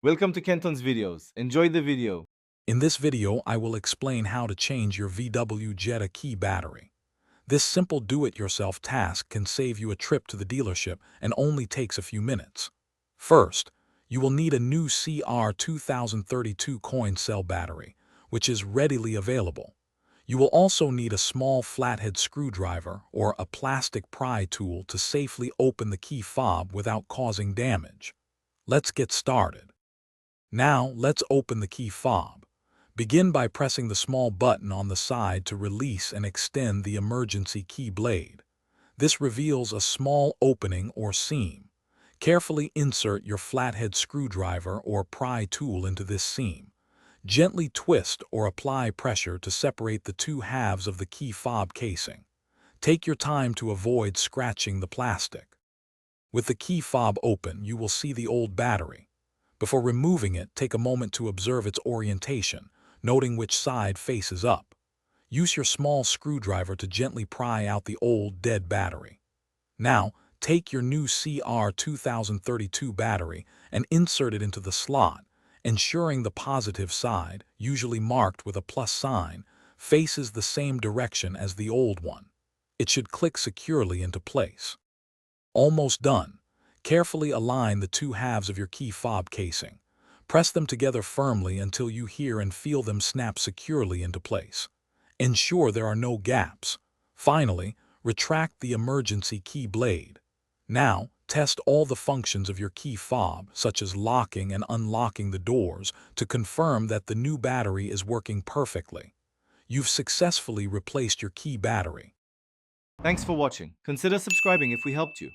Welcome to Kenton's videos. Enjoy the video. In this video, I will explain how to change your VW Jetta key battery. This simple do-it-yourself task can save you a trip to the dealership and only takes a few minutes. First, you will need a new CR 2032 coin cell battery, which is readily available. You will also need a small flathead screwdriver or a plastic pry tool to safely open the key fob without causing damage. Let's get started. Now, let's open the key fob. Begin by pressing the small button on the side to release and extend the emergency key blade. This reveals a small opening or seam. Carefully insert your flathead screwdriver or pry tool into this seam. Gently twist or apply pressure to separate the two halves of the key fob casing. Take your time to avoid scratching the plastic. With the key fob open, you will see the old battery. Before removing it, take a moment to observe its orientation, noting which side faces up. Use your small screwdriver to gently pry out the old, dead battery. Now, take your new CR 2032 battery and insert it into the slot, ensuring the positive side, usually marked with a plus sign, faces the same direction as the old one. It should click securely into place. Almost done. Carefully align the two halves of your key fob casing. Press them together firmly until you hear and feel them snap securely into place. Ensure there are no gaps. Finally, retract the emergency key blade. Now, test all the functions of your key fob, such as locking and unlocking the doors, to confirm that the new battery is working perfectly. You've successfully replaced your key battery. Thanks for watching. Consider subscribing if we helped you.